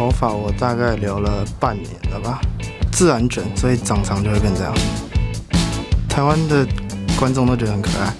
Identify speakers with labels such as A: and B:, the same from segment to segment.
A: 头发我大概留了半年了吧，自然卷，所以长长就会变这样。台湾的观众都觉得很可爱。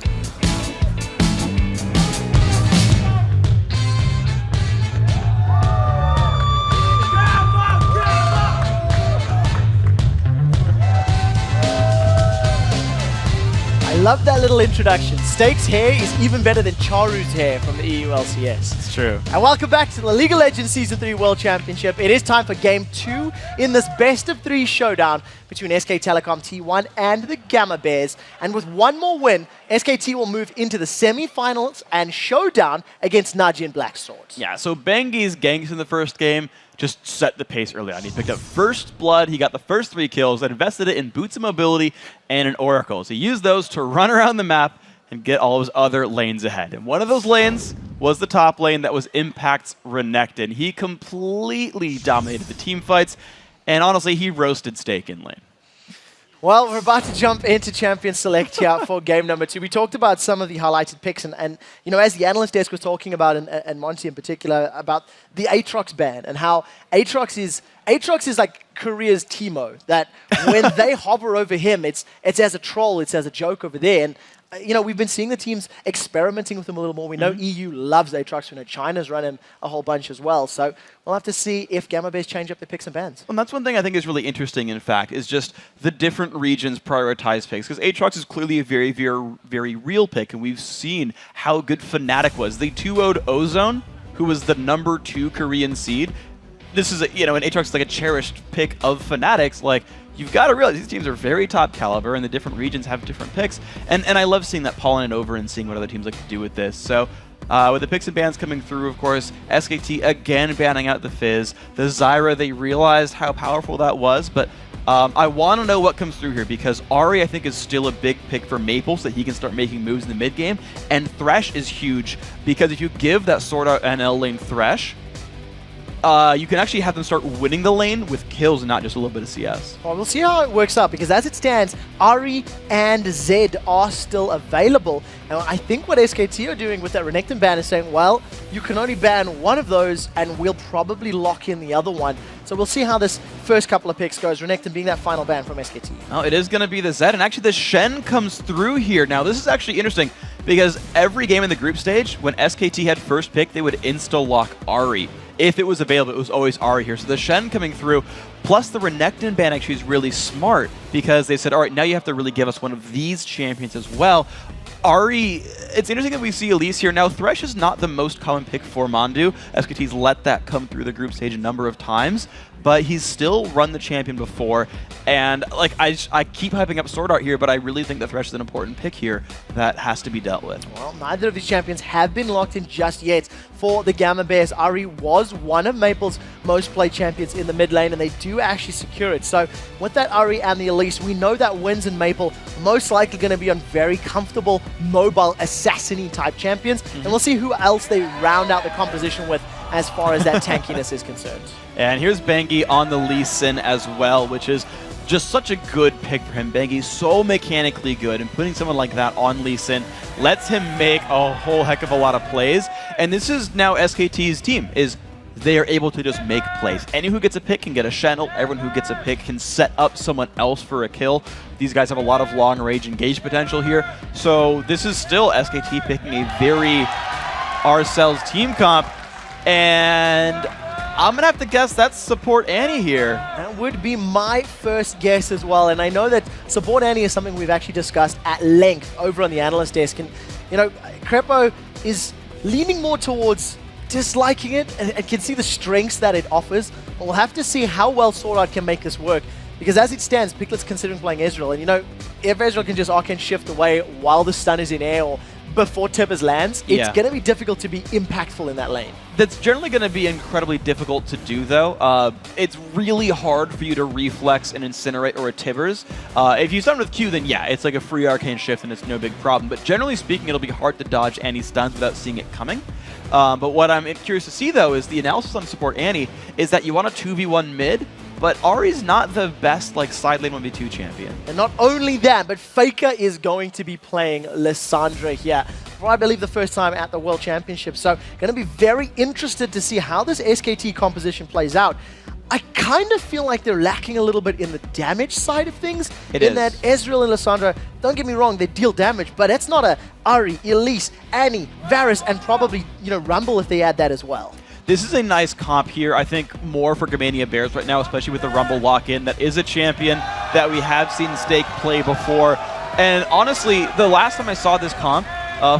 B: I love that little introduction. Steak's hair is even better than Charu's hair from the EULCS.
C: It's true.
B: And welcome back to the League of Legends Season 3 World Championship. It is time for Game 2 in this best-of-3 showdown between SK Telecom T1 and the Gama Bears. And with one more win, SKT will move into the semi-finals and showdown against Naji and Black Swords.
C: Yeah, so Bengi's ganks in the first game just set the pace early on. He picked up first blood, he got the first 3 kills, and invested it in boots of mobility and an oracle. So he used those to run around the map and get all of his other lanes ahead. And one of those lanes was the top lane that was Impact's Renekton. He completely dominated the team fights, and honestly, he roasted Steak in lane.
B: Well, we're about to jump into Champion Select here for game number 2. We talked about some of the highlighted picks, and you know, as the analyst desk was talking about, and Monty in particular, about the Aatrox ban and how Aatrox is like Korea's Teemo. That when they hover over him, it's as a troll, it's as a joke over there. And you know, we've been seeing the teams experimenting with him a little more. We know EU loves Aatrox. We know China's run him a whole bunch as well. So we'll have to see if Gama Bears change up their picks and bans.
C: And that's one thing I think is really interesting, in fact, is just the different regions prioritize picks. Because Aatrox is clearly a very, very, very real pick, and we've seen how good Fnatic was. They 2-0'd Ozone, who was the number 2 Korean seed. This is, you know, an Aatrox is like a cherished pick of Fnatic's. Like, you've got to realize these teams are very top caliber, and the different regions have different picks. And I love seeing that pollen over and seeing what other teams like to do with this. So with the picks and bans coming through, of course, SKT again banning out the Fizz. The Zyra, they realized how powerful that was, but I want to know what comes through here, because Ahri, I think, is still a big pick for Maple so that he can start making moves in the mid game. And Thresh is huge, because if you give that Sword Art NL lane Thresh, you can actually have them start winning the lane with kills and not just a little bit of CS.
B: Well, we'll see how it works out, because as it stands, Ahri and Zed are still available. And I think what SKT are doing with that Renekton ban is saying, well, you can only ban one of those, and we'll probably lock in the other one. So we'll see how this first couple of picks goes, Renekton being that final ban from SKT.
C: Oh, it is going to be the Zed, and actually the Shen comes through here. Now, this is actually interesting, because every game in the group stage, when SKT had first pick, they would insta-lock Ahri. If it was available, it was always Ahri here. So the Shen coming through, plus the Renekton ban actually is really smart, because they said, all right, now you have to really give us one of these champions as well. Ahri, it's interesting that we see Elise here. Now, Thresh is not the most common pick for Mandu. SKT's let that come through the group stage a number of times, but he's still run the champion before. And like I keep hyping up Sword Art here, but I really think that Thresh is an important pick here that has to be dealt with.
B: Well, neither of these champions have been locked in just yet for the Gama Bears. Ahri was one of Maple's most played champions in the mid lane, and they do actually secure it. So with that Ahri and the Elise, we know that wins in Maple most likely going to be on very comfortable, mobile, assassin-y type champions. And we'll see who else they round out the composition with as far as that tankiness is concerned.
C: And here's Bengi on the Lee Sin as well, which is just such a good pick for him. Bengi's so mechanically good, and putting someone like that on Lee Sin lets him make a whole heck of a lot of plays. And this is now SKT's team, is they are able to just make plays. Anyone who gets a pick can get a Shendel. Everyone who gets a pick can set up someone else for a kill. These guys have a lot of long-range engage potential here. So this is still SKT picking a very ourselves team comp. And I'm going to have to guess that's Support Annie here.
B: That would be my first guess as well. And I know that Support Annie is something we've actually discussed at length over on the analyst desk. And, you know, Crepo is leaning more towards disliking it and can see the strengths that it offers. But we'll have to see how well Sword Art can make this work. Because as it stands, Piclet's considering playing Ezreal. And, you know, if Ezreal can just arcane shift away while the stun is in air or before Tibbers lands, it's going to be difficult to be impactful in that lane.
C: That's generally going to be incredibly difficult to do, though. It's really hard for you to reflex an Incinerate or a Tibbers. If you stun with Q, then yeah, it's like a free arcane shift and it's no big problem. But generally speaking, it'll be hard to dodge Annie's stuns without seeing it coming. But what I'm curious to see, though, is the analysis on Support Annie is that you want a 2v1 mid, but Ahri's not the best like side lane 1v2 champion.
B: And not only that, but Faker is going to be playing Lissandra here. for, I believe, the first time at the World Championship. So going to be very interested to see how this SKT composition plays out. I kind of feel like they're lacking a little bit in the damage side of things. In that Ezreal and Lissandra, don't get me wrong, they deal damage, but it's not a Ari, Elise, Annie, Varus, and probably, you know, Rumble if they add that as well.
C: This is a nice comp here, I think, more for Gama Bears right now, especially with the Rumble lock-in. That is a champion that we have seen Stake play before. And honestly, the last time I saw this comp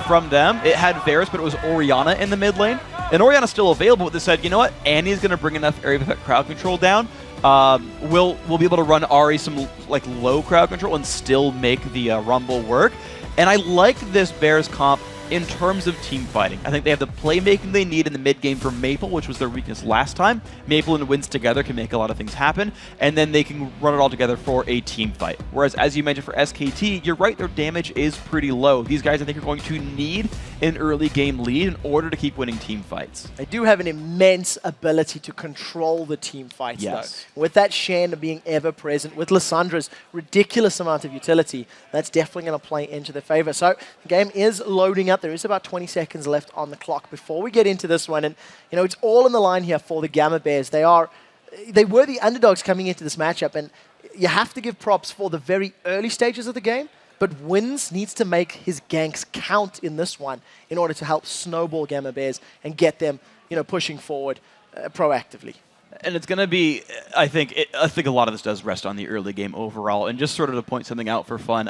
C: from them, it had Varus, but it was Orianna in the mid lane. And Orianna's still available, but they said, you know what, Annie's going to bring enough area effect crowd control down. We'll be able to run Ari some like low crowd control and still make the Rumble work. And I like this Bears comp in terms of team fighting. I think they have the playmaking they need in the mid game for Maple, which was their weakness last time. Maple and Wins together can make a lot of things happen, and then they can run it all together for a team fight. Whereas, as you mentioned for SKT, you're right, their damage is pretty low. These guys, I think, are going to need an early game lead in order to keep winning team fights.
B: They do have an immense ability to control the team fights, though. With that Shen being ever present, with Lissandra's ridiculous amount of utility, that's definitely going to play into their favor. So the game is loading up. There is about 20 seconds left on the clock before we get into this one. And, you know, it's all in the line here for the Gama Bears. They were the underdogs coming into this matchup. And you have to give props for the very early stages of the game. But Wins needs to make his ganks count in this one in order to help snowball Gama Bears and get them, you know, pushing forward proactively.
C: And it's going to be, I think a lot of this does rest on the early game overall. And just sort of to point something out for fun,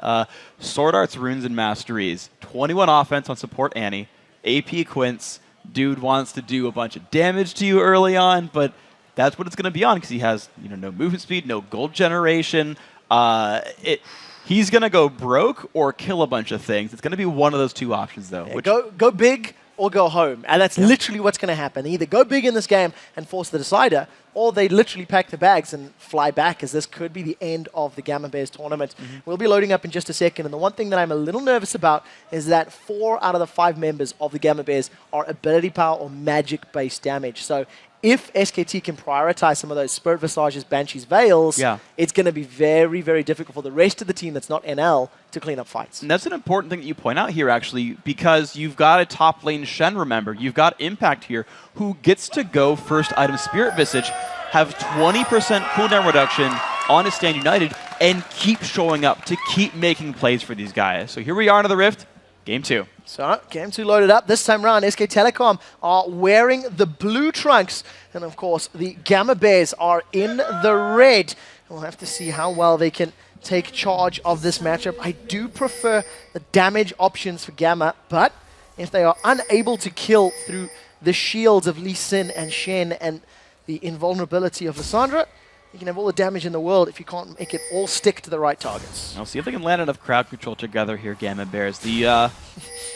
C: Sword Arts, Runes, and Masteries, 21 offense on support Annie, AP Quince, dude wants to do a bunch of damage to you early on, but that's what it's going to be on because he has, you know, no movement speed, no gold generation. He's going to go broke or kill a bunch of things. It's going to be one of those two options, though.
B: Yeah, go big or go home. And that's literally what's going to happen. They either go big in this game and force the decider, or they literally pack the bags and fly back, as this could be the end of the Gama Bears tournament. We'll be loading up in just a second, and the one thing that I'm a little nervous about is that 4 out of the 5 members of the Gama Bears are ability power or magic-based damage. So if SKT can prioritize some of those Spirit Visages, Banshees, Veils, it's going to be very, very difficult for the rest of the team that's not NL to clean up fights.
C: And that's an important thing that you point out here, actually, because you've got a top lane Shen, remember. You've got Impact here, who gets to go first item Spirit Visage, have 20% cooldown reduction on his Stand United, and keep showing up to keep making plays for these guys. So here we are into the Rift. Game 2.
B: So, Game 2 loaded up. This time around, SK Telecom are wearing the blue trunks. And, of course, the Gama Bears are in the red. We'll have to see how well they can take charge of this matchup. I do prefer the damage options for Gamma, but if they are unable to kill through the shields of Lee Sin and Shen and the invulnerability of Lissandra, you can have all the damage in the world if you can't make it all stick to the right targets.
C: I'll see if they can land enough crowd control together here, Gama Bears. The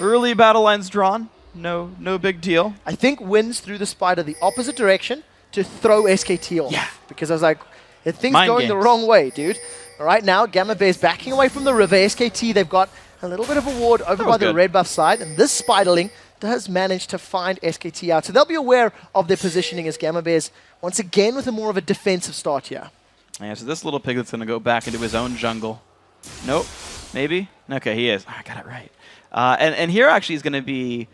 C: early battle line's drawn. No big deal.
B: I think Wins through the spider the opposite direction to throw SKT off. Yeah. Because I was like, things going the wrong way, dude. All right, now Gama Bears backing away from the river. SKT, they've got a little bit of a ward over by the red buff side. And this Spiderling does manage to find SKT out. So they'll be aware of their positioning as Gama Bears, once again with a more of a defensive start here.
C: Yeah, so this little piglet's going to go back into his own jungle. Nope. Maybe? Okay, he is. I got it right. And here actually is going to be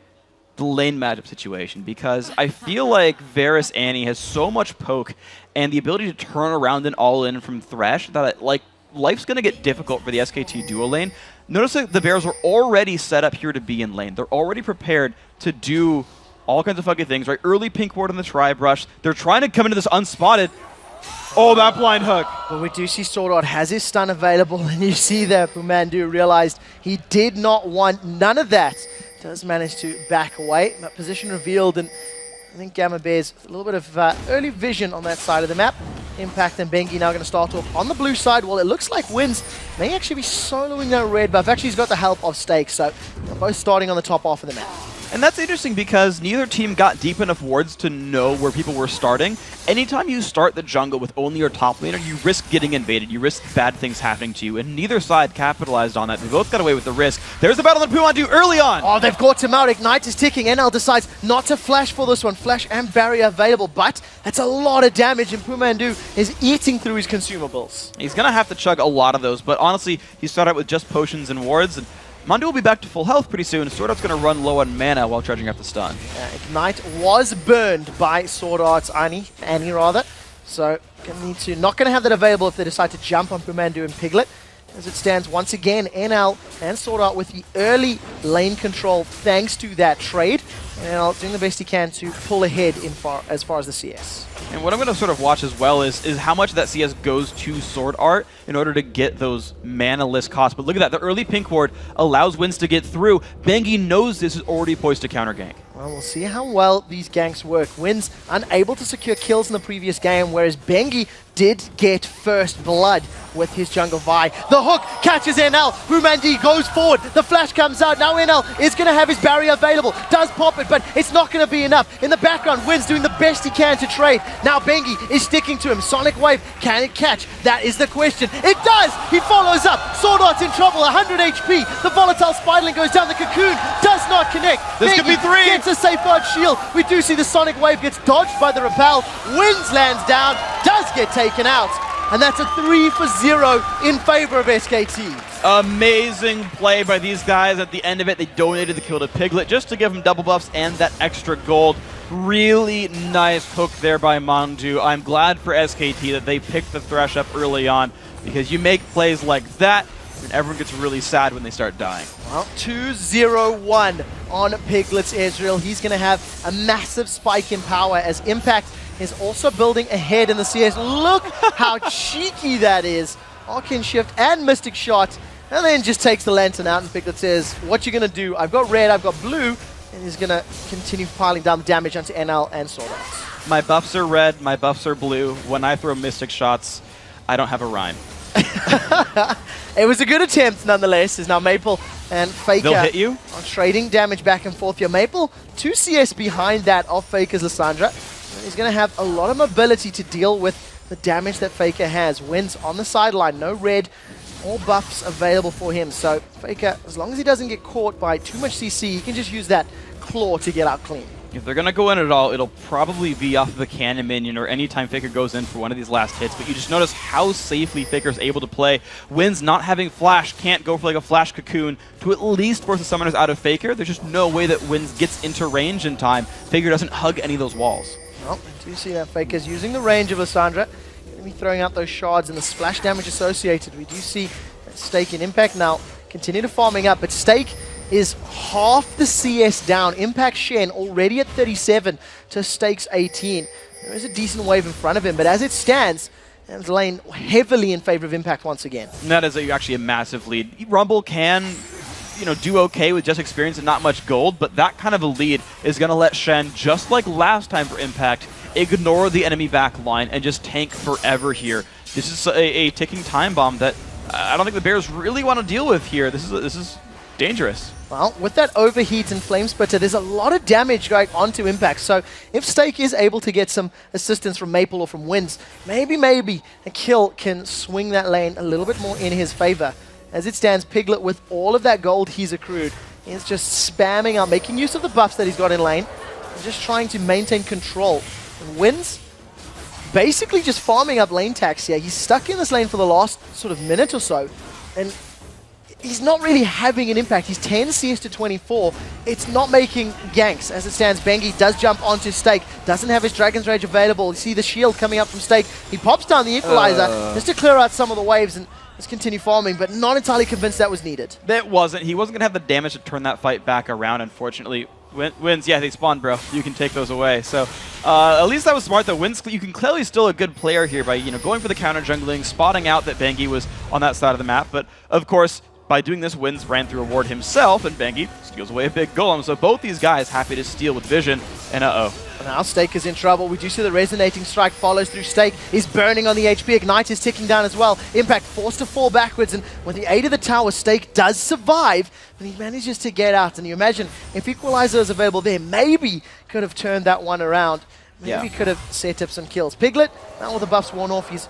C: the lane matchup situation, because I feel like Varus Annie has so much poke and the ability to turn around and all in from Thresh that life's going to get difficult for the SKT duo lane. Notice that the Bears are already set up here to be in lane. They're already prepared to do all kinds of fucking things, right? Early pink ward on the Tri-Brush. They're trying to come into this unspotted. Oh, that blind hook.
B: But we do see Sword Art has his stun available, and you see that Pumandu realized he did not want none of that. Does manage to back away. That position revealed, and I think Gama Bears a little bit of early vision on that side of the map. Impact and Bengi now going to start off on the blue side. Well, it looks like Wins may actually be soloing that red buff. Actually, he's got the help of Stake, so they're both starting on the top half of the map.
C: And that's interesting because neither team got deep enough wards to know where people were starting. Anytime you start the jungle with only your top laner, you risk getting invaded. You risk bad things happening to you, and neither side capitalized on that. They both got away with the risk. There's a battle on Pumandu early on.
B: Oh, they've caught him out. Ignite is ticking. NL decides not to flash for this one. Flash and barrier available, but that's a lot of damage, and Pumandu is eating through his consumables.
C: He's going to have to chug a lot of those, but honestly, he started out with just potions and wards, and Mondo will be back to full health pretty soon. Sword Art's going to run low on mana while charging up the stun.
B: Ignite was burned by Sword Art's Annie rather. So not going to have that available if they decide to jump on Pumandu and Piglet. As it stands, once again, NL and Sword Art with the early lane control thanks to that trade. NL doing the best he can to pull ahead as far as the CS.
C: And what I'm going to sort of watch as well is how much of that CS goes to Sword Art in order to get those mana-less costs. But look at that, the early pink ward allows Wins to get through. Bengi knows this is already poised to counter gank.
B: Well, we'll see how well these ganks work. Wins unable to secure kills in the previous game, whereas Bengi did get first blood with his jungle Vi. The hook catches NL. Rumandi goes forward. The flash comes out. Now NL is going to have his barrier available. Does pop it, but it's not going to be enough. In the background, Wins doing the best he can to trade. Now Bengi is sticking to him. Sonic Wave, can it catch? That is the question. It does! He follows up. Sword Art's in trouble. 100 HP. The volatile Spiderling goes down. The cocoon does not connect.
C: This
B: Bengi
C: could be 3.
B: Gets a safeguard shield. We do see the Sonic Wave gets dodged by the repel. Wins lands down. Does get taken out. And that's a 3-for-0 in favor of SKT.
C: Amazing play by these guys. At the end of it, they donated the kill to Piglet just to give him double buffs and that extra gold. Really nice hook there by Mandu. I'm glad for SKT that they picked the Thresh up early on, because you make plays like that and everyone gets really sad when they start dying.
B: Well, 2-0-1 on Piglet's Ezreal. He's going to have a massive spike in power as Impact is also building ahead in the CS. Look how cheeky that is. Arcane Shift and Mystic Shot, and then just takes the Lantern out, and Piglet says, what you going to do? I've got red, I've got blue, and he's going to continue piling down the damage onto NL and Sword Art.
C: My buffs are red, my buffs are blue. When I throw Mystic Shots, I don't have a rhyme.
B: It was a good attempt nonetheless, as now Maple and Faker
C: They'll hit you?
B: are trading damage back and forth here. Maple, 2 CS behind that of Faker's Lissandra. And he's going to have a lot of mobility to deal with the damage that Faker has. Wins on the sideline, no red, all buffs available for him. So Faker, as long as he doesn't get caught by too much CC, he can just use that claw to get out clean.
C: If they're going to go in at all, it'll probably be off of the cannon minion or anytime Faker goes in for one of these last hits. But you just notice how safely Faker's able to play. Wins not having flash, can't go for like a flash cocoon to at least force the summoners out of Faker. There's just no way that Wins gets into range in time. Faker doesn't hug any of those walls.
B: Well, I do see that Faker's using the range of Lissandra. Going to be throwing out those shards and the splash damage associated. We do see that Stake and Impact now continue to farming up, but Stake is half the CS down. Impact Shen already at 37 to Stake's 18. There is a decent wave in front of him, but as it stands, it's lane heavily in favor of Impact once again.
C: And that is actually a massive lead. Rumble can, do okay with just experience and not much gold, but that kind of a lead is going to let Shen, just like last time for Impact, ignore the enemy back line and just tank forever here. This is a ticking time bomb that I don't think the Bears really want to deal with here. This is dangerous.
B: Well, with that overheat and Flame Splitter, there's a lot of damage going onto Impact. So if Stake is able to get some assistance from Maple or from Wins, maybe a kill can swing that lane a little bit more in his favor. As it stands, Piglet, with all of that gold he's accrued, is just spamming out, making use of the buffs that he's got in lane, and just trying to maintain control. And Wins basically just farming up lane tax here. He's stuck in this lane for the last sort of minute or so, and he's not really having an impact. He's 10 CS to 24. It's not making ganks. As it stands, Bengi does jump onto Stake. Doesn't have his Dragon's Rage available. You see the shield coming up from Stake. He pops down the Equalizer just to clear out some of the waves and just continue farming, but not entirely convinced that was needed.
C: He wasn't going to have the damage to turn that fight back around, unfortunately. Wins, yeah, they spawned, bro. You can take those away. So at least that was smart, though. Wins, you can clearly still a good player here by going for the counter jungling, spotting out that Bengi was on that side of the map. But of course, by doing this, Wins ran through a ward himself, and Bengi steals away a big golem. So both these guys happy to steal with vision, and
B: Now Stake is in trouble. We do see the Resonating Strike follows through Stake. He's burning on the HP. Ignite is ticking down as well. Impact forced to fall backwards, and with the aid of the tower, Stake does survive, but he manages to get out. And you imagine, if Equalizer is available there, maybe could have turned that one around. Maybe could have set up some kills. Piglet, now with the buffs worn off, he's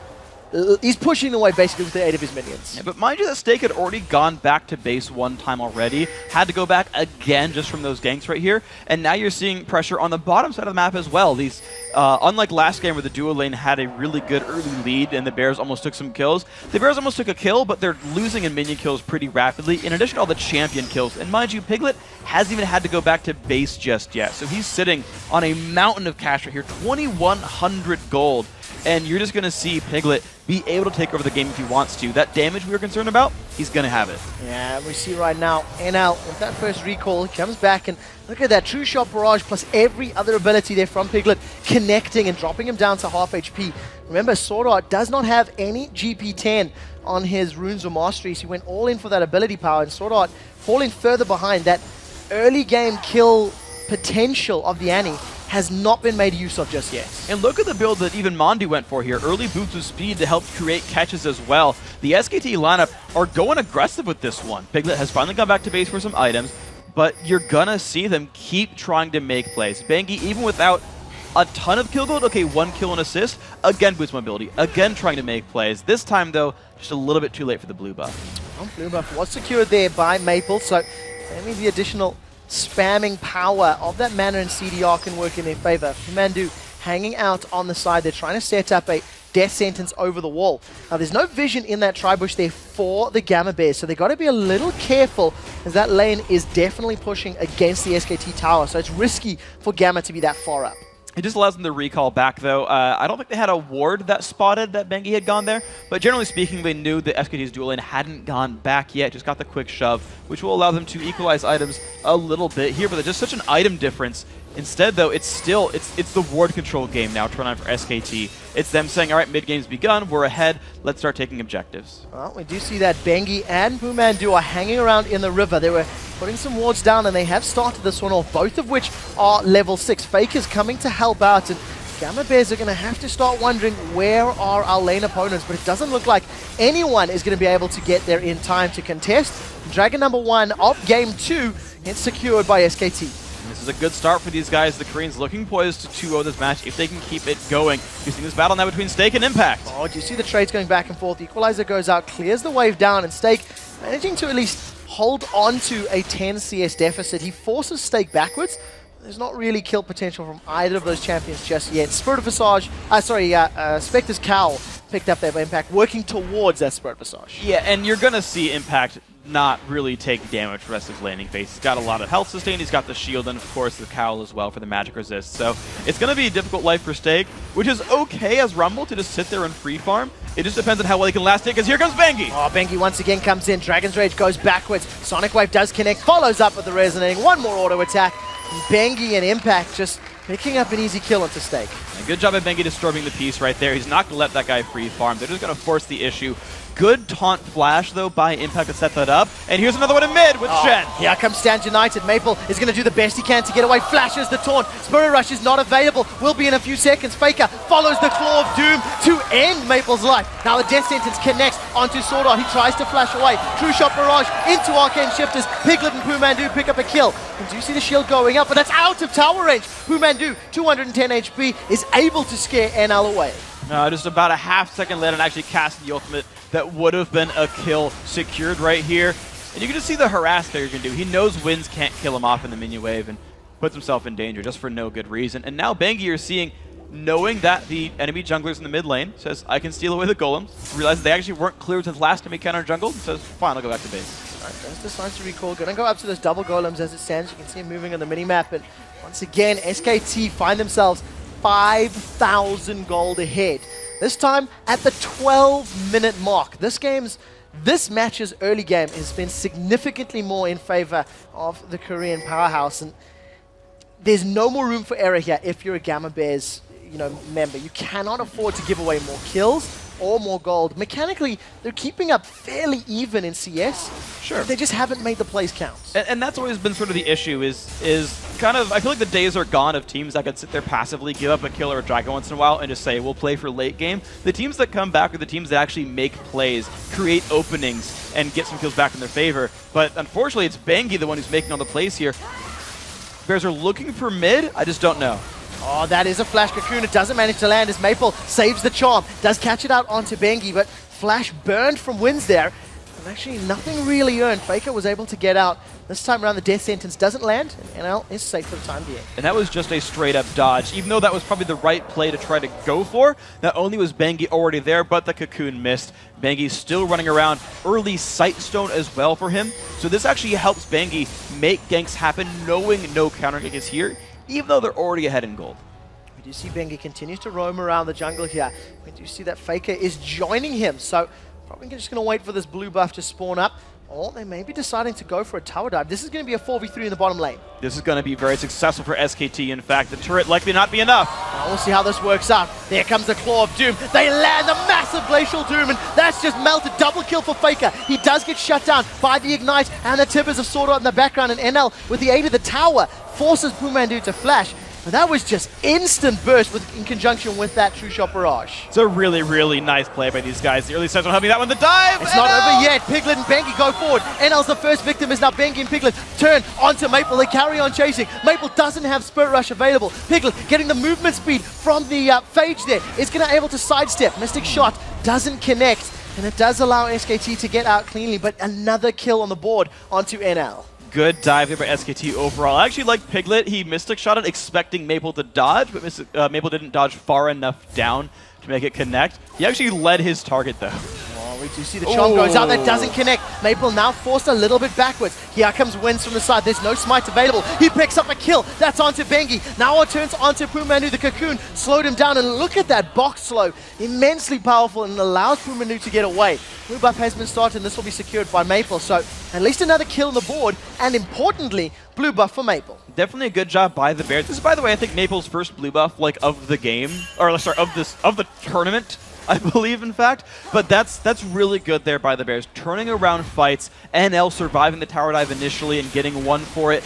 B: he's pushing away basically with the aid of his minions.
C: Yeah, but mind you that SK had already gone back to base one time already, had to go back again just from those ganks right here, and now you're seeing pressure on the bottom side of the map as well. These, unlike last game where the duo lane had a really good early lead and the Bears almost took some kills, the Bears almost took a kill, but they're losing in minion kills pretty rapidly, in addition to all the champion kills. And mind you, Piglet hasn't even had to go back to base just yet, so he's sitting on a mountain of cash right here, 2,100 gold. And you're just going to see Piglet be able to take over the game if he wants to. That damage we were concerned about, he's going to have it.
B: Yeah, we see right now, NL, with that first recall, he comes back and look at that True Shot Barrage plus every other ability there from Piglet, connecting and dropping him down to half HP. Remember, Sword Art does not have any GP10 on his runes or masteries. He went all in for that ability power, and Sword Art falling further behind. That early game kill potential of the Annie has not been made use of just yet.
C: And look at the build that even Mondi went for here. Early boots of speed to help create catches as well. The SKT lineup are going aggressive with this one. Piglet has finally gone back to base for some items, but you're gonna see them keep trying to make plays. Bengi, even without a ton of kill gold, okay, 1 kill and assist, again boost mobility, again trying to make plays. This time though, just a little bit too late for the blue buff.
B: Well, blue buff was secured there by Maple, so maybe the additional spamming power of that mana and CDR can work in their favor. Mandu hanging out on the side. They're trying to set up a death sentence over the wall. Now, there's no vision in that tri-bush there for the Gama Bears, so they've got to be a little careful as that lane is definitely pushing against the SKT tower, so it's risky for Gama to be that far up.
C: It just allows them to recall back, though. I don't think they had a ward that spotted that Bengi had gone there, but generally speaking, they knew that SKT's dual lane hadn't gone back yet, just got the quick shove, which will allow them to equalize items a little bit here, but there's just such an item difference. Instead, though, it's the ward control game now turn on for SKT. It's them saying, all right, mid-game's begun, we're ahead, let's start taking objectives.
B: Well, we do see that Bengi and Pumandu are hanging around in the river. They were putting some wards down, and they have started this one off, both of which are level 6. Faker's coming to help out, and Gama Bears are going to have to start wondering where are our lane opponents, but it doesn't look like anyone is going to be able to get there in time to contest. Dragon number 1 of Game 2 gets secured by SKT.
C: This is a good start for these guys. The Koreans looking poised to 2-0 this match if they can keep it going. You've seen this battle now between Stake and Impact.
B: Oh, do you see the trades going back and forth? The Equalizer goes out, clears the wave down, and Stake managing to at least hold on to a 10 CS deficit. He forces Stake backwards. There's not really kill potential from either of those champions just yet. Spirit of Visage, Spectre's Cowl picked up there by Impact, working towards that Spirit Visage.
C: Yeah, and you're going to see Impact not really take damage for the rest of his landing phase. He's got a lot of health sustain, he's got the shield, and of course the cowl as well for the magic resist. So it's going to be a difficult life for Stake, which is okay as Rumble to just sit there and free farm. It just depends on how well he can last it, because here comes Bengi.
B: Oh, Bengi once again comes in. Dragon's Rage goes backwards. Sonic Wave does connect, follows up with the resonating. One more auto attack. Bengi and Impact just picking up an easy kill onto Stake.
C: And good job at Bengi disturbing the piece right there. He's not going to let that guy free farm. They're just going to force the issue. Good taunt flash, though, by Impact to set that up. And here's another one in mid with Shen.
B: Here comes Stand United. Maple is going to do the best he can to get away. Flashes the taunt. Spirit Rush is not available. Will be in a few seconds. Faker follows the Claw of Doom to end Maple's life. Now the Death Sentence connects onto Sword Art. He tries to flash away. True Shot Barrage into Arcane Shifters. Piglet and Pumandu pick up a kill. And do you see the shield going up? But that's out of tower range. Pumandu, 210 HP, is able to scare NL away.
C: Just about a half-second later and actually cast the ultimate. That would have been a kill secured right here. And you can just see the harass that you're going to do. He knows Winds can't kill him off in the minion wave and puts himself in danger just for no good reason. And now Bengi, you're seeing, knowing that the enemy jungler's in the mid lane, says, I can steal away the golems. Realizes they actually weren't cleared since last time he countered jungle. And says, fine, I'll go back to base.
B: Alright, just decides to recall. Gonna go up to those double golems as it stands. You can see him moving on the minimap. And once again, SKT find themselves 5,000 gold ahead. This time at the 12-minute mark. This match's early game has been significantly more in favor of the Korean powerhouse, and there's no more room for error here if you're a Gama Bears, member. You cannot afford to give away more kills or more gold. Mechanically, they're keeping up fairly even in CS.
C: Sure.
B: They just haven't made the plays count.
C: And that's always been sort of the issue is kind of, I feel like the days are gone of teams that could sit there passively, give up a kill or a dragon once in a while and just say, we'll play for late game. The teams that come back are the teams that actually make plays, create openings, and get some kills back in their favor. But unfortunately, it's Bengi the one who's making all the plays here. Bears are looking for mid, I just don't know.
B: Oh, that is a flash cocoon. It doesn't manage to land as Maple saves the charm. Does catch it out onto Bengi, but flash burned from Wins there. And actually nothing really earned. Faker was able to get out. This time around the death sentence doesn't land, and NL is safe for the time being.
C: And that was just a straight up dodge, even though that was probably the right play to try to go for. Not only was Bengi already there, but the cocoon missed. Bengi's still running around. Early sight stone as well for him. So this actually helps Bengi make ganks happen, knowing no counter gank is here, even though they're already ahead in gold.
B: We do see Bengi continues to roam around the jungle here. We do see that Faker is joining him, so probably just going to wait for this blue buff to spawn up. Or they may be deciding to go for a tower dive. This is going to be a 4v3 in the bottom lane.
C: This is going to be very successful for SKT. In fact, the turret likely not be enough.
B: Now we'll see how this works out. There comes the Claw of Doom. They land a massive Glacial Doom, and that's just melted. Double kill for Faker. He does get shut down by the Ignite, and the Tibbers of Sword Art in the background, and NL, with the aid of the tower, forces Pumandu to flash. But that was just instant burst in conjunction with that True Shot Barrage.
C: It's a really, really nice play by these guys. The early starts on having that one. The dive!
B: It's not over yet. Piglet and Bengi go forward. NL's the first victim is now Bengi and Piglet turn onto Maple. They carry on chasing. Maple doesn't have Spirit Rush available. Piglet getting the movement speed from the Phage there. Is going to able to sidestep. Mystic Shot doesn't connect. And it does allow SKT to get out cleanly, but another kill on the board onto NL.
C: Good dive there by SKT overall. I actually like Piglet. He Mystic Shot it, expecting Maple to dodge, but Maple didn't dodge far enough down to make it connect. He actually led his target, though.
B: Oh, we do see the charm goes out. That doesn't connect. Maple now forced a little bit backwards. Here comes Wins from the side. There's no smite available. He picks up a kill. That's onto Bengi. Now it turns onto Pumandu. The cocoon slowed him down, and look at that box slow. Immensely powerful and allows Pumandu to get away. Blue buff has been started, and this will be secured by Maple. So at least another kill on the board, and importantly, blue buff for Maple.
C: Definitely a good job by the Bears. This is, by the way, I think Maple's first blue buff, like, of the game, or sorry, of the tournament, I believe, in fact. But that's really good there by the Bears, turning around fights. NL surviving the tower dive initially and getting one for it.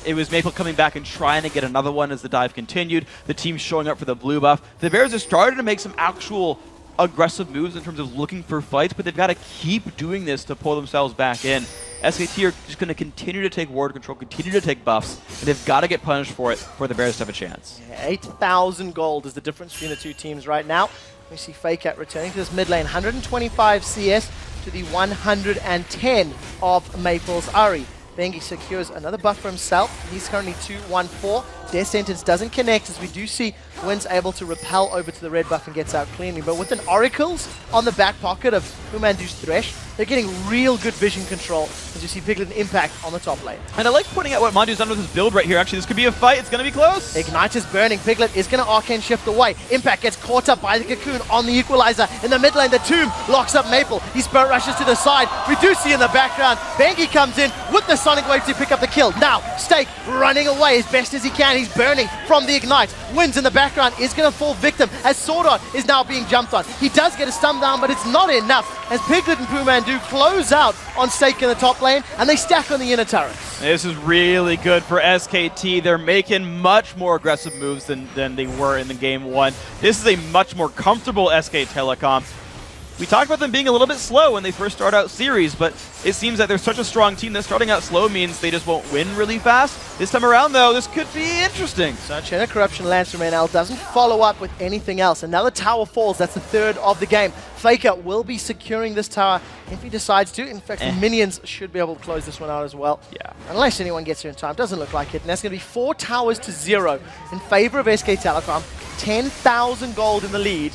C: It was Maple coming back and trying to get another one as the dive continued. The team showing up for the blue buff. The Bears have started to make some actual aggressive moves in terms of looking for fights, but they've got to keep doing this to pull themselves back in. SKT are just going to continue to take ward control, continue to take buffs, and they've got to get punished for it for the Bears to have a chance.
B: Yeah, 8,000 gold is the difference between the two teams right now. We see Faker returning to this mid lane, 125 CS to the 110 of Maple's Ari. Bengi secures another buff for himself. He's currently 2-1-4. Death Sentence doesn't connect, as we do see Wynn's able to repel over to the red buff and gets out cleanly. But with an Oracles on the back pocket of Pumandu's Thresh, they're getting real good vision control as you see Piglet and Impact on the top lane.
C: And I like pointing out what Mandu's done with his build right here. Actually, this could be a fight. It's going to be close.
B: Ignite is burning. Piglet is going to Arcane Shift away. Impact gets caught up by the Cocoon on the Equalizer. In the mid lane, the Tomb locks up Maple. He Spirit Rushes to the side. We do see in the background, Bengi comes in with the Sonic Wave to pick up the kill. Now, Stake running away as best as he can. He's burning from the Ignite. Wins in the background is going to fall victim as Sword Art is now being jumped on. He does get a stun down, but it's not enough as Piglet and Pumandu close out on Stake in the top lane, and they stack on the inner turrets.
C: This is really good for SKT. They're making much more aggressive moves than they were in the game one. This is a much more comfortable SK Telecom. We talked about them being a little bit slow when they first start out series, but it seems that they're such a strong team that starting out slow means they just won't win really fast. This time around, though, this could be interesting.
B: Such a corruption lands from NL, doesn't follow up with anything else. Another tower falls. That's the third of the game. Faker will be securing this tower if he decides to. In fact, the minions should be able to close this one out as well.
C: Yeah.
B: Unless anyone gets here in time. Doesn't look like it. And that's going to be 4 towers to 0 in favor of SK Telecom. 10,000 gold in the lead.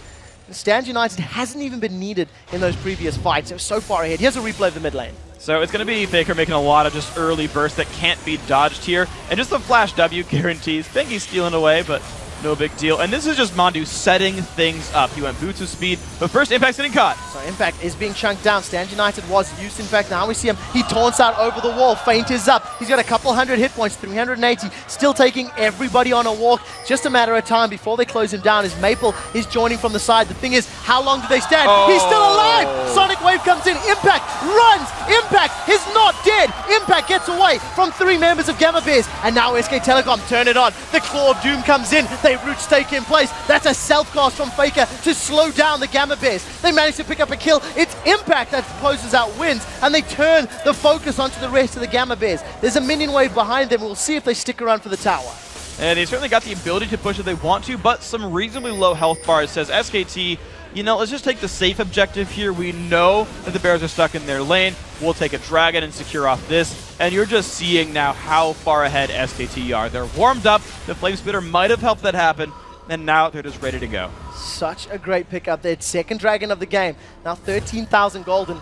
B: Stand United hasn't even been needed in those previous fights. It was so far ahead. Here's a replay of the mid lane.
C: So it's going to be Faker making a lot of just early bursts that can't be dodged here. And just the flash W guarantees. Bengi's stealing away, but no big deal. And this is just Mandu setting things up. He went boots of speed, but first Impact's getting caught.
B: So Impact is being chunked down. Stand United was used. In fact, now we see him. He taunts out over the wall. Feint is up. He's got a couple hundred hit points, 380. Still taking everybody on a walk. Just a matter of time before they close him down as Maple is joining from the side. The thing is, how long do they stand? He's still alive! Sonic Wave comes in. Impact runs! Impact is not dead! Impact gets away from 3 members of Gama Bears. And now SK Telecom turn it on. The Claw of Doom comes in. They root Stake in place. That's a self-cast from Faker to slow down the Gama Bears. They manage to pick up a kill. It's Impact that closes out Wins, and they turn the focus onto the rest of the Gama Bears. There's a minion wave behind them. We'll see if they stick around for the tower.
C: And they certainly got the ability to push if they want to, but some reasonably low health bars says SKT, you know, let's just take the safe objective here. We know that the Bears are stuck in their lane. We'll take a dragon and secure off this. And you're just seeing now how far ahead SKT are. They're warmed up. The Flame Spitter might have helped that happen. And now they're just ready to go.
B: Such a great pickup there. Second dragon of the game. Now 13,000 gold. And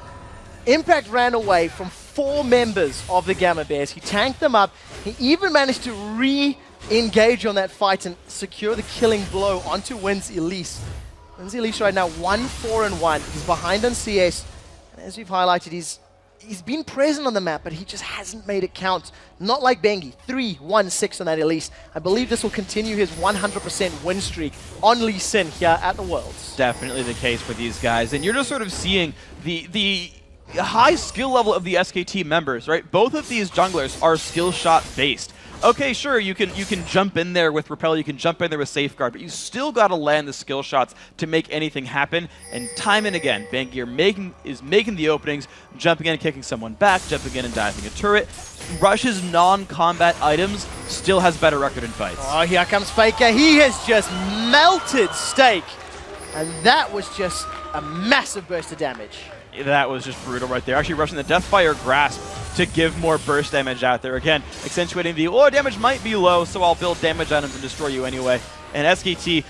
B: Impact ran away from 4 members of the Gama Bears. He tanked them up. He even managed to re-engage on that fight and secure the killing blow onto Wins Elise. Wins Elise right now 1-4-1. He's behind on CS. And as we've highlighted, he's been present on the map, but he just hasn't made it count. Not like Bengi. 3-1-6 on that Elise. I believe this will continue his 100% win streak on Lee Sin here at the Worlds.
C: Definitely the case for these guys. And you're just sort of seeing the high skill level of the SKT members, right? Both of these junglers are skill shot based. Okay, sure, you can jump in there with Repel, you can jump in there with Safeguard, but you still got to land the skill shots to make anything happen. And time and again, Bengi is making the openings, jumping in and kicking someone back, jumping in and diving a turret. Rush's non-combat items still has better record in fights.
B: Oh, here comes Faker. He has just melted Stake. And that was just a massive burst of damage.
C: That was just brutal right there. Actually rushing the Deathfire Grasp to give more burst damage out there. Again, accentuating the, oh, damage might be low, so I'll build damage items and destroy you anyway. And SKT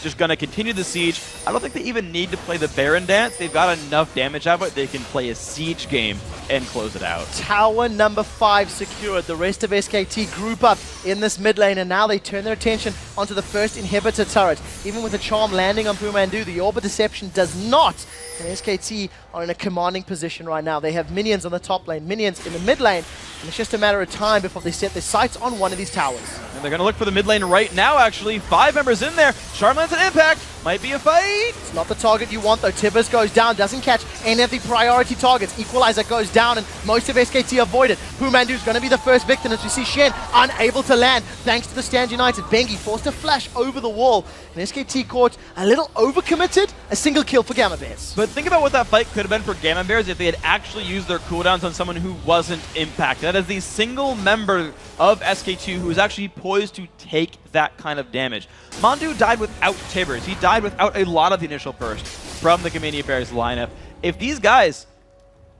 C: just going to continue the siege. I don't think they even need to play the Baron dance. They've got enough damage out of it. They can play a siege game and close it out.
B: Tower number 5 secured. The rest of SKT group up in this mid lane, and now they turn their attention onto the first inhibitor turret. Even with a charm landing on Pumandu, the Orb of Deception does not. And SKT are in a commanding position right now. They have minions on the top lane, minions in the mid lane, and it's just a matter of time before they set their sights on one of these towers.
C: And they're going to look for the mid lane right now, actually. 5 members in there. Charm lands an impact. Might be a fight.
B: It's not the target you want, though. Tibbers goes down, doesn't catch any of the priority targets. Equalizer goes down, and most of SKT avoid it. Pumandu's going to be the first victim, as we see Shen unable to land, thanks to the Stand United. Bengi forced to flash over the wall, and SKT caught a little overcommitted. A single kill for Gama Bears.
C: But think about what that fight could have been for Gama Bears if they had actually used their cooldowns on someone who wasn't impacted. That is the single member of SK2 who is actually poised to take that kind of damage. Mandu died without Tibbers. He died without a lot of the initial burst from the Gama Bears lineup. If these guys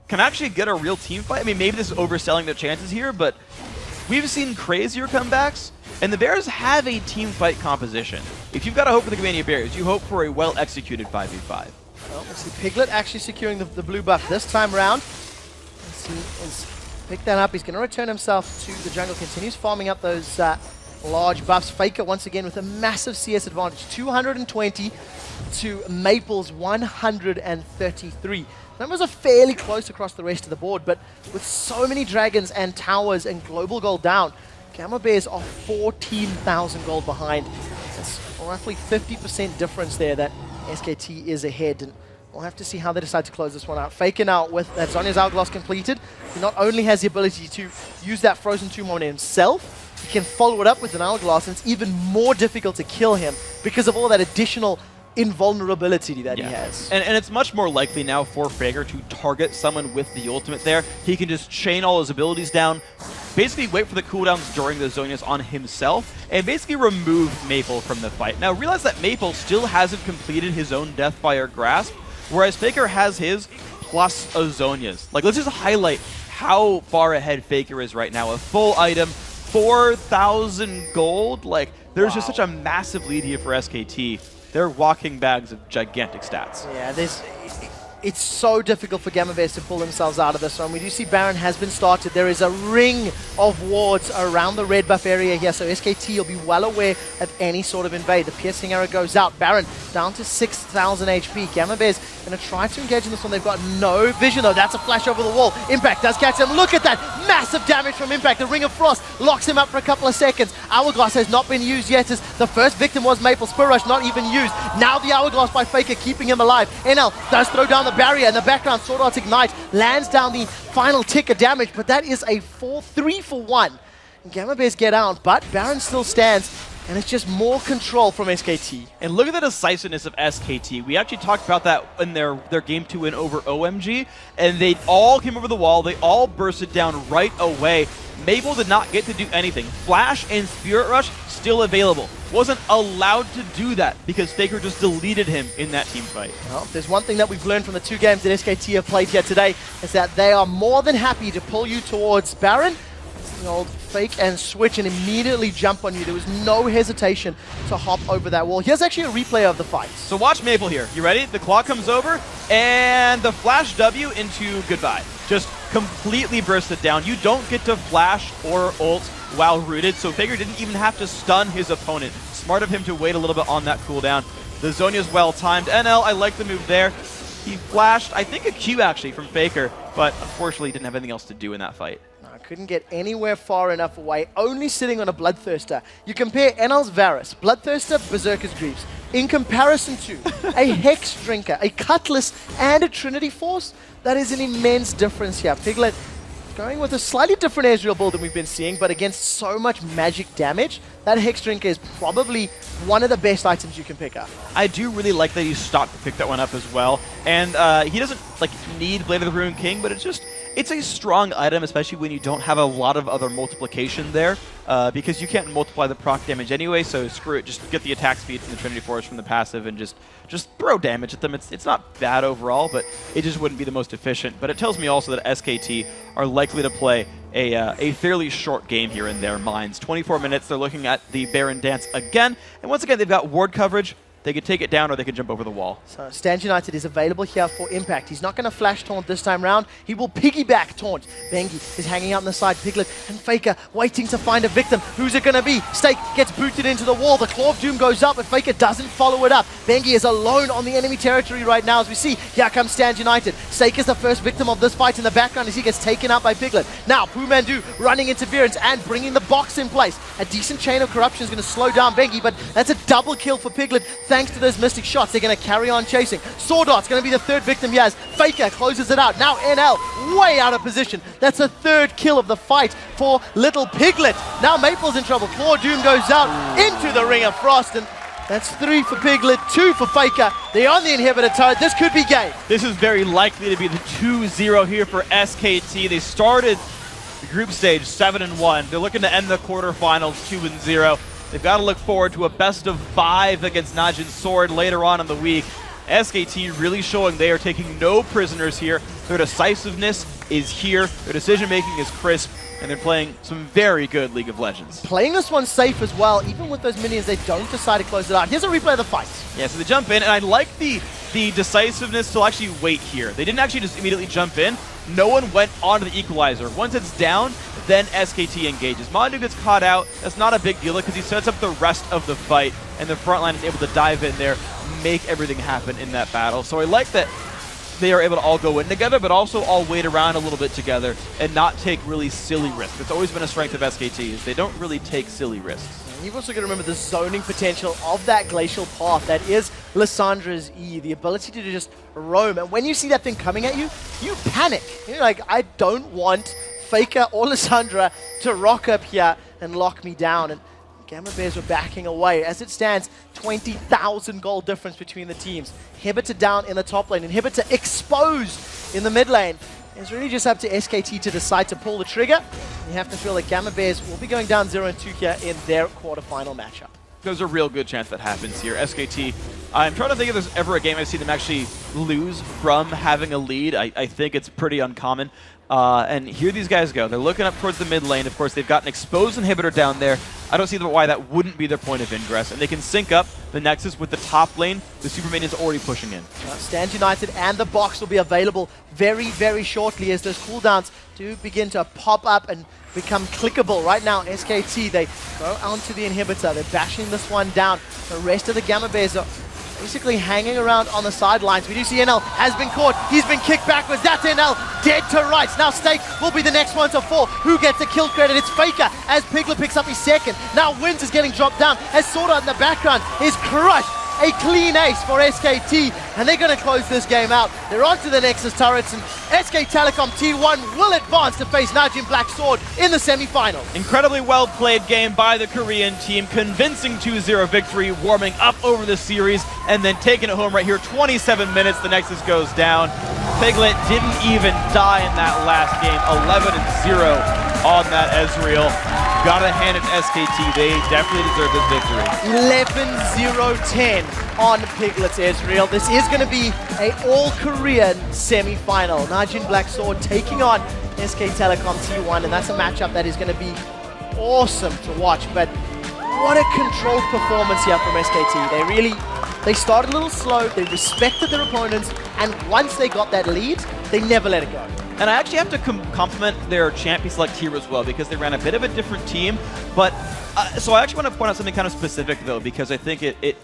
C: can actually get a real team fight, I mean, maybe this is overselling their chances here, but we've seen crazier comebacks, and the Bears have a team fight composition. If you've got a hope for the Gama Bears, you hope for a well-executed 5v5.
B: Well, let's see Piglet actually securing the blue buff this time around. Let's see, he's picked that up. He's going to return himself to the jungle, continues farming up those large buffs. Faker once again with a massive CS advantage, 220 to Maple's 133. Numbers are fairly close across the rest of the board, but with so many dragons and towers and global gold down, Gama Bears are 14,000 gold behind. That's roughly 50% difference there that SKT is ahead, and we'll have to see how they decide to close this one out. Faker now with that Zhonya's Hourglass completed. He not only has the ability to use that Frozen Tomb on himself, he can follow it up with an Hourglass, and it's even more difficult to kill him because of all that additional invulnerability that he has.
C: And it's much more likely now for Faker to target someone with the ultimate there. He can just chain all his abilities down, basically wait for the cooldowns during the Zhonya's on himself, and basically remove Maple from the fight. Now realize that Maple still hasn't completed his own Deathfire Grasp, whereas Faker has his plus a Zhonya's. Like, let's just highlight how far ahead Faker is right now. A full item, 4,000 gold. Like, there's just such a massive lead here for SKT. They're walking bags of gigantic stats.
B: Yeah, it's so difficult for Gama Bears to pull themselves out of this one. We do see Baron has been started. There is a ring of wards around the red buff area here, so SKT will be well aware of any sort of invade. The piercing arrow goes out. Baron down to 6,000 HP. Gama Bears going to try to engage in this one. They've got no vision, though. That's a flash over the wall. Impact does catch him. Look at that. Massive damage from Impact. The Ring of Frost locks him up for a couple of seconds. Hourglass has not been used yet, as the first victim was Maple. Spear Rush not even used. Now the Hourglass by Faker keeping him alive. NL does throw down the barrier in the background. Sword Art Ignite lands down the final tick of damage, but that is a 3 for 1. Gama Bears get out, but Baron still stands. and it's just more control from SKT.
C: And look at the decisiveness of SKT. We actually talked about that in their Game 2 win over OMG, and they all came over the wall. They all bursted down right away. Maple did not get to do anything. Flash and Spirit Rush still available. Wasn't allowed to do that because Faker just deleted him in that team fight.
B: Well, there's one thing that we've learned from the 2 games that SKT have played here today, is that they are more than happy to pull you towards Baron. It's the old fake and switch and immediately jump on you. There was no hesitation to hop over that wall. Here's actually a replay of the fight.
C: So watch Maple here. You ready? The clock comes over, and the flash W into goodbye. Just completely bursted down. You don't get to flash or ult while rooted, so Faker didn't even have to stun his opponent. Smart of him to wait a little bit on that cooldown. The Zhonya's well-timed. NL, I like the move there. He flashed, I think, a Q actually from Faker, but unfortunately didn't have anything else to do in that fight.
B: Couldn't get anywhere far enough away, only sitting on a Bloodthirster. You compare NL's Varus, Bloodthirster, Berserker's Greaves, in comparison to a Hex Drinker, a Cutlass, and a Trinity Force. That is an immense difference here. Piglet going with a slightly different Ezreal build than we've been seeing, but against so much magic damage, that Hex Drinker is probably one of the best items you can pick up.
C: I do really like that he stopped to pick that one up as well. And he doesn't need Blade of the Ruined King, but it's a strong item, especially when you don't have a lot of other multiplication there, because you can't multiply the proc damage anyway, so screw it. Just get the attack speed from the Trinity Force from the passive and just throw damage at them. It's not bad overall, but it just wouldn't be the most efficient. But it tells me also that SKT are likely to play a fairly short game here in their minds. 24 minutes, they're looking at the Baron dance again, and once again, they've got ward coverage. They could take it down or they could jump over the wall.
B: So Stand United is available here for impact. He's not going to flash taunt this time round. He will piggyback taunt. Bengi is hanging out on the side. Piglet and Faker waiting to find a victim. Who's it going to be? Stake gets booted into the wall. The Claw of Doom goes up, but Faker doesn't follow it up. Bengi is alone on the enemy territory right now as we see. Here comes Stand United. Stake is the first victim of this fight in the background as he gets taken out by Piglet. Now Pumandu running interference and bringing the box in place. A decent chain of corruption is going to slow down Bengi, but that's a double kill for Piglet thanks to those mystic shots. They're going to carry on chasing. Swordart's going to be the third victim he has. Faker closes it out. Now NL way out of position. That's a third kill of the fight for little Piglet. Now Maple's in trouble. Claw Doom goes out into the Ring of Frost, and that's 3 for Piglet, 2 for Faker. They're on the inhibitor turret. This could be game.
C: This is very likely to be the 2-0 here for SKT. They started the group stage 7-1. They're looking to end the quarterfinals 2-0. They've got to look forward to a best-of-5 against Najin's Sword later on in the week. SKT really showing they are taking no prisoners here. Their decisiveness is here. Their decision-making is crisp. And they're playing some very good League of Legends.
B: Playing this one safe as well. Even with those minions, they don't decide to close it out. Here's a replay of the fight.
C: Yeah, so they jump in, and I like the decisiveness to actually wait here. They didn't actually just immediately jump in. No one went onto the equalizer. Once it's down, then SKT engages. Mondu gets caught out. That's not a big deal because he sets up the rest of the fight, and the front line is able to dive in there, make everything happen in that battle. So I like that they are able to all go in together, but also all wait around a little bit together and not take really silly risks. It's always been a strength of SKT, is they don't really take silly risks.
B: You've also got to remember the zoning potential of that glacial path that is Lyssandra's E, the ability to just roam. And when you see that thing coming at you, you panic. You're like, I don't want Faker or Lysandra to rock up here and lock me down. And Gama Bears were backing away. As it stands, 20,000 gold difference between the teams. Inhibitor down in the top lane, Inhibitor exposed in the mid lane. It's really just up to SKT to decide to pull the trigger. You have to feel like Gama Bears will be going down 0-2 here in their quarterfinal matchup.
C: There's a real good chance that happens here. SKT, I'm trying to think if there's ever a game I've seen them actually lose from having a lead. I think it's pretty uncommon. And here these guys go. They're looking up towards the mid lane. Of course, they've got an exposed inhibitor down there. I don't see why that wouldn't be their point of ingress. And they can sync up the Nexus with the top lane. The Superman is already pushing in.
B: Stand United and the box will be available very, very shortly as those cooldowns do begin to pop up and become clickable. Right now, SKT, they go onto the inhibitor. They're bashing this one down. The rest of the Gama Bears are basically hanging around on the sidelines. We do see NL has been caught. He's been kicked backwards. That's NL dead to rights. Now Stake will be the next one to fall. Who gets the kill credit? It's Faker as Piglet picks up his second. Now Wins is getting dropped down as Sword Art in the background is crushed. A clean ace for SKT. and they're going to close this game out. They're on to the Nexus turrets, and SK Telecom T1 will advance to face Najin Black Sword in the semi-finals.
C: Incredibly well played game by the Korean team, convincing 2-0 victory, warming up over the series, and then taking it home right here. 27 minutes, the Nexus goes down. Piglet didn't even die in that last game. 11-0 on that Ezreal. Gotta hand it to SKT. They definitely deserve this victory.
B: 11-0-10 on Piglet's Ezreal. This is going to be an all-Korean semi-final. Najin Black Sword taking on SK Telecom T1, and that's a matchup that is going to be awesome to watch. But what a controlled performance here from SKT. They started a little slow, they respected their opponents, and once they got that lead, they never let it go.
C: And I actually have to compliment their champion select here as well, because they ran a bit of a different team. But so I actually want to point out something kind of specific, though, because I think it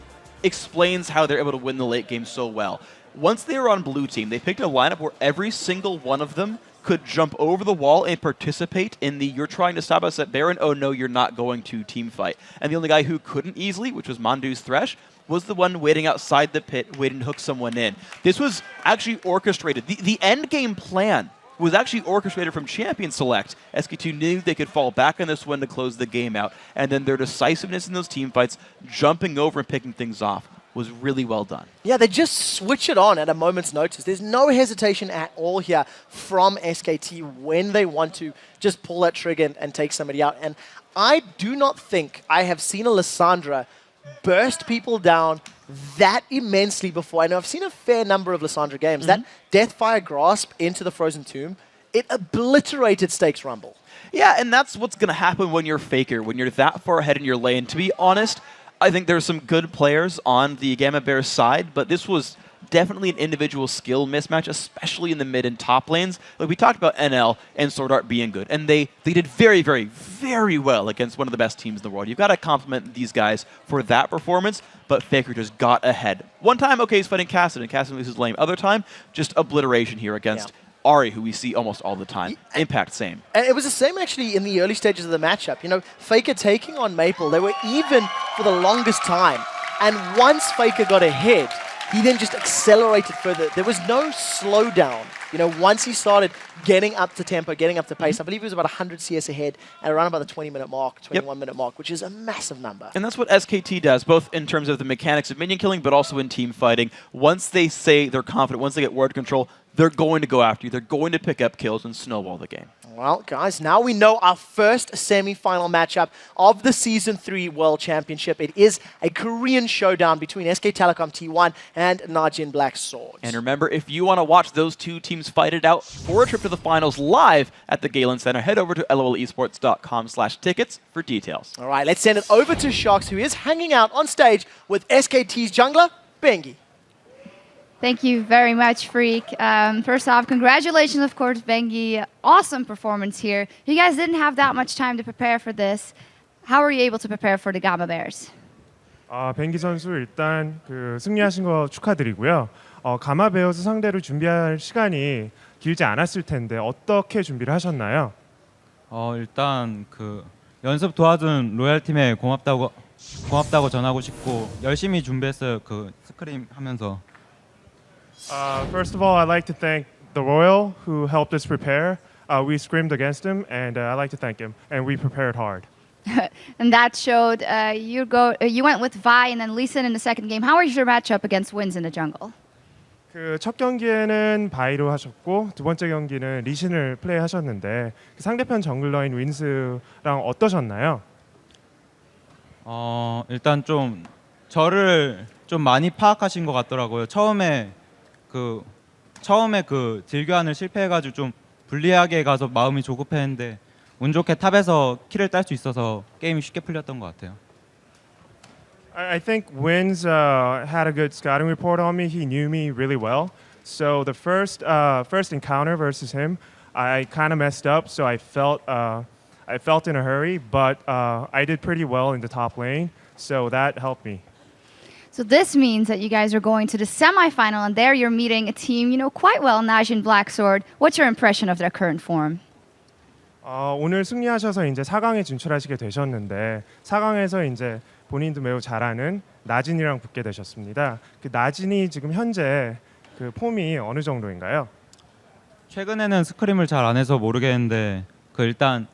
C: explains how they're able to win the late game so well. Once they were on blue team, they picked a lineup where every single one of them could jump over the wall and participate in the "you're trying to stop us at Baron, oh no, you're not going to" team fight. And the only guy who couldn't easily, which was Mandu's Thresh, was the one waiting outside the pit, waiting to hook someone in. This was actually orchestrated. The end game plan was actually orchestrated from champion select. SK2 knew they could fall back on this one to close the game out, and then their decisiveness in those team fights, jumping over and picking things off, was really well done.
B: Yeah, they just switch it on at a moment's notice. There's no hesitation at all here from SKT when they want to just pull that trigger and take somebody out. And I do not think I have seen a Lissandra burst people down that immensely before. I know I've seen a fair number of Lissandra games. That Deathfire Grasp into the Frozen Tomb, it obliterated Stakes Rumble.
C: Yeah, and that's what's going to happen when you're Faker, when you're that far ahead in your lane. To be honest, I think there's some good players on the Gama Bears side, but this was definitely an individual skill mismatch, especially in the mid and top lanes. Like we talked about NL and Sword Art being good, and they did very, very, very well against one of the best teams in the world. You've got to compliment these guys for that performance, but Faker just got ahead. One time, okay, he's fighting Cassidy, and Cassidy loses lane. Other time, just obliteration here against Ari, who we see almost all the time. Impact, same.
B: And it was the same actually in the early stages of the matchup. You know, Faker taking on Maple, they were even for the longest time. And once Faker got ahead, he then just accelerated further. There was no slowdown. You know, once he started getting up to tempo, getting up to pace, I believe he was about 100 CS ahead at around about the 20-minute mark, 21-minute mark, which is a massive number.
C: And that's what SKT does, both in terms of the mechanics of minion killing, but also in team fighting. Once they say they're confident, once they get ward control, they're going to go after you. They're going to pick up kills and snowball the game.
B: Well, guys, now we know our first semi-final matchup of the Season 3 World Championship. It is a Korean showdown between SK Telecom T1 and Najin Black Swords.
C: And remember, if you want to watch those two teams fight it out for a trip to the finals live at the Galen Center, head over to lolesports.com/tickets for details.
B: All right, let's send it over to Sharks, who is hanging out on stage with SKT's jungler, Bengi.
D: Thank you very much, Freak. First off, congratulations, of course, Bengi. Awesome performance here. You guys didn't have that much time to prepare for this. How were you able to prepare for the Gama Bears?
E: 뱅기 선수 일단 승리하신 거 축하드리고요. 가마 베어스 상대로 준비할 시간이 길지 않았을 텐데 어떻게 준비를 하셨나요?
F: 일단 연습 도와준 로얄 팀에 고맙다고 전하고 싶고 열심히 준비했어요. 스크림 하면서.
E: First of all, I'd like to thank the Royal who helped us prepare. We scrimmed against him, and I'd like to thank him. And we prepared hard.
D: And that showed you went with Vi and then Lee Sin in the second game. How was your matchup against Wins in the jungle?
E: 첫 경기에는 바이로 하셨고 두 번째 경기는 리신을 플레이하셨는데 상대편 정글러인 윈스랑 어떠셨나요?
F: 일단 좀 저를 좀 많이 파악하신 것 같더라고요. 처음에 딜교환을 실패해가지고 좀 불리하게 가서 마음이 조급했는데 운 좋게 탑에서 킬을 딸 수 있어서 게임이 쉽게 풀렸던 것 같아요.
E: I think Wins had a good scouting report on me. He knew me really well. So the first encounter versus him, I kind of messed up. So I felt in a hurry, but I did pretty well in the top lane. So that helped me.
D: So this means that you guys are going to the semifinal, and there you're meeting a team you know quite well, Najin Black Sword. What's your impression of their current form?
E: 오늘 승리하셔서 이제 4강에 진출하시게 되셨는데 4강에서 이제 본인도 매우 잘 아는 나진이랑 붙게 되셨습니다. 그 나진이 지금 현재 그 폼이 어느 정도인가요?
F: 최근에는 스크림을 잘 안 해서 모르겠는데 그 일단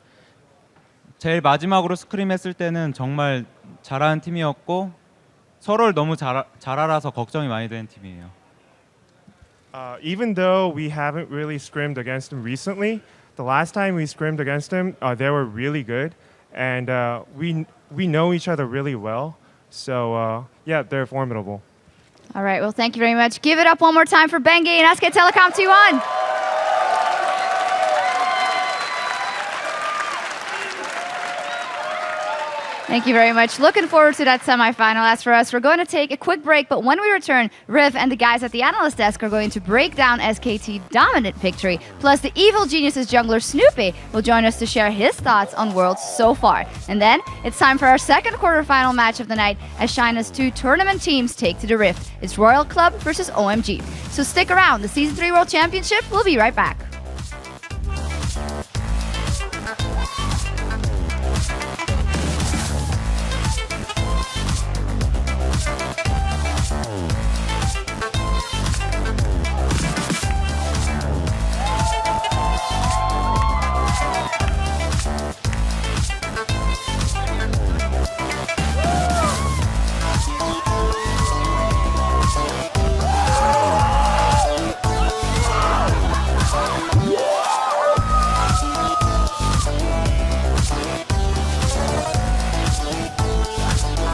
F: 제일 마지막으로 스크림 했을 때는 정말 잘하는 팀이었고 서로를 너무 잘 알아서 걱정이 많이 되는 팀이에요.
E: Even though we haven't really scrimmed against them recently, the last time we scrimmed against them, they were really good, and we know each other really well. So yeah, they're formidable.
D: All right, well, thank you very much. Give it up one more time for Bengi and SK Telecom T1. Thank you very much. Looking forward to that semifinal. As for us, we're going to take a quick break, but when we return, Riv and the guys at the analyst desk are going to break down SKT dominant victory. Plus, the Evil Geniuses jungler Snoopy will join us to share his thoughts on Worlds so far. And then, it's time for our second quarterfinal match of the night as China's two tournament teams take to the Rift. It's Royal Club versus OMG. So stick around. The Season 3 World Championship will be right back.